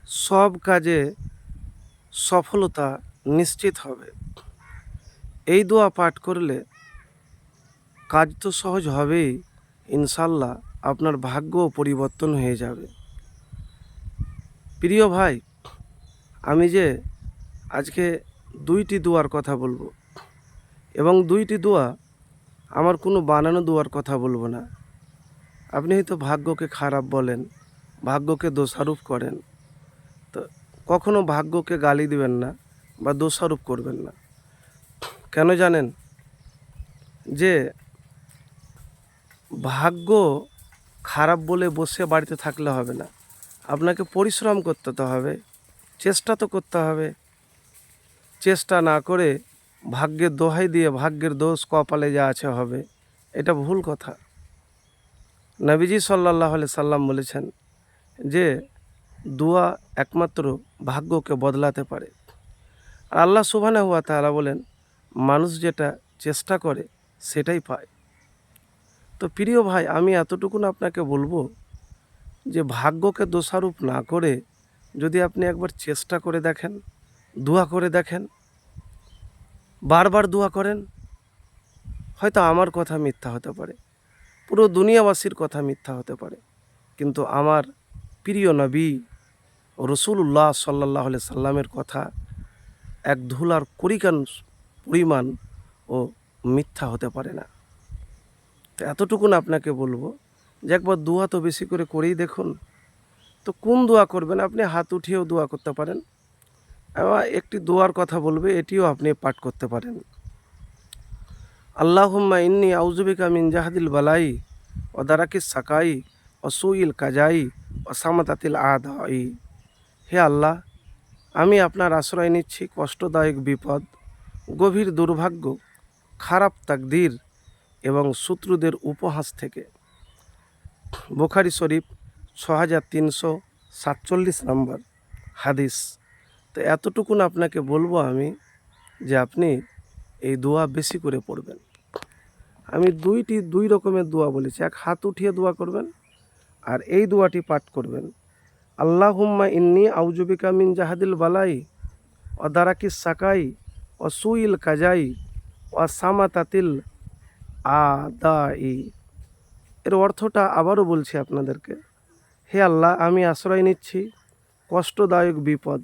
সব কাজে সফলতা নিশ্চিত হবে। এই দোয়া পাঠ করলে কাজ তো সহজ হবেই, ইনশাল্লাহ আপনার ভাগ্যও পরিবর্তন হয়ে যাবে। প্রিয় ভাই, আমি যে আজকে দুইটি দোয়ার কথা বলবো, এবং দুইটি দোয়া আমার কোনো বানানো দোয়ার কথা বলবো না। আপনি হয়তো ভাগ্যকে খারাপ বলেন, ভাগ্যকে দোষারোপ করেন, তো কখনো ভাগ্যকে গালি দিবেন না বা দোষারোপ করবেন না। কেন জানেন? যে ভাগ্য খারাপ বলে বসে বাড়িতে থাকলে হবে না, আপনাকে পরিশ্রম করতে তো হবে, চেষ্টা তো করতে হবে। চেষ্টা না করে ভাগ্যের দোহাই দিয়ে ভাগ্যের দোষ কপালে যা আছে হবে, এটা ভুল কথা। নবীজি সাল্লাল্লাহু আলাইহি সাল্লাম বলেছেন যে দোয়া একমাত্র ভাগ্যকে বদলাতে পারে। আর আল্লাহ সুবহানাহু ওয়া তাআলা বলেন, মানুষ যেটা চেষ্টা করে সেটাই পায়। তো প্রিয় ভাই, আমি এতটুকুন আপনাকে বলবো যে ভাগ্যকে দোষারোপ না করে যদি আপনি একবার চেষ্টা করে দেখেন, দোয়া করে দেখেন, বারবার দোয়া করেন, হয়তো আমার কথা মিথ্যা হতে পারে, পুরো দুনিয়াবাসীর কথা মিথ্যা হতে পারে, কিন্তু আমার প্রিয় নবী রসুল্লাহ সাল্লাল্লাহু আলাইহি সাল্লামের কথা এক ধুলার কড়িকান পরিমাণ ও মিথ্যা হতে পারে না। তো এতটুকুন আপনাকে বলবো যে একবার দোয়া তো বেশি করে করেই দেখুন। তো কোন দোয়া করবেন? আপনি হাত উঠিয়েও দোয়া করতে পারেন। আবার একটি দোয়ার কথা বলবে, এটিও আপনি পাঠ করতে পারেন। আল্লাহুম্মা ইন্নী আউযুবিকা মিন জাহদিল বালাই ওয়া দারাকিস সাকাই ওয়া সুইল কাজাই ওয়া সামাতাতিল আদাই। হে আল্লাহ, আমি আপনার আশ্রয় নিচ্ছি কষ্টদায়ক বিপদ, গভীর দুর্ভাগ্য, খারাপ তাকদীর এবং শত্রুদের উপহাস থেকে। বুখারী শরীফ 6347 নম্বর হাদিস। তো এতটুকুন আপনাকে বলবো আমি যে আপনি এই দোয়া বেশি করে পড়বেন। আমি দুই রকমের দোয়া বলেছি, এক হাত উঠিয়ে দোয়া করবেন আর এই দোয়াটি পাঠ করবেন। আল্লাহুম্মা ইন্নী আউযুবিকা মিন জাহাদিল বালাই ওয়া দারাকিস সাকাই ওয়া সুইল কাজাই ওয়া সামাতাতিল আদাই। এর অর্থটা আবারও বলছি আপনাদেরকে। হে আল্লাহ, আমি আশ্রয় নিচ্ছি কষ্টদায়ক বিপদ,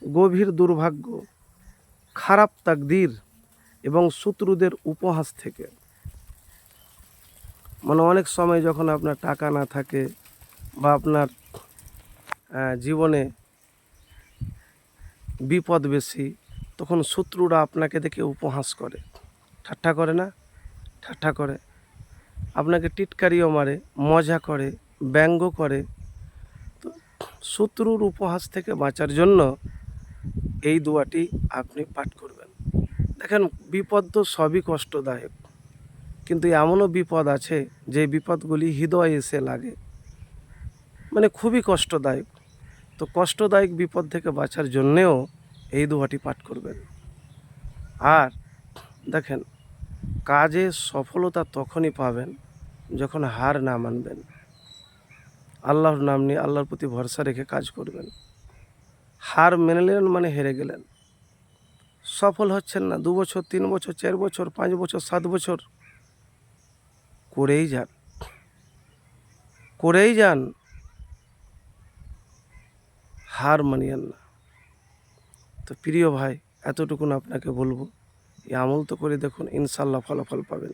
গভীর দুর্ভাগ্য, খারাপ তাকদীর এবং শত্রুদের উপহাস থেকে। মানে অনেক সময় যখন আপনার টাকা না থাকে বা আপনার জীবনে বিপদ বেশি, তখন শত্রুরা আপনাকে দেখে উপহাস করে, ঠাট্টা করে না? ঠাট্টা করে, আপনাকে টিটকারিও মারে, মজা করে, ব্যঙ্গ করে। তো শত্রুর উপহাস থেকে বাঁচার জন্য এই দোয়াটি আপনি পাঠ করবেন। দেখেন, বিপদ তো সবই কষ্টদায়ক, কিন্তু এমনও বিপদ আছে যে বিপদগুলি হৃদয়ে এসে লাগে, মানে খুবই কষ্টদায়ক। তো কষ্টদায়ক বিপদ থেকে বাঁচার জন্যেও এই দোয়াটি পাঠ করবেন। আর দেখেন, কাজে সফলতা তখনই পাবেন যখন হার না মানবেন, আল্লাহর নাম নিয়ে আল্লাহর প্রতি ভরসা রেখে কাজ করবেন। হার মেনে নিলেন মানে হেরে গেলেন, সফল হচ্ছেন না, 2 বছর 3 বছর 4 বছর 5 বছর 7 বছর করেই যান, করেই যান, হার মানিয়েন না। তো প্রিয় ভাই, এতটুকুন আপনাকে বলবো, এই আমল তো করে দেখুন, ইনশাল্লাহ ফলাফল পাবেন।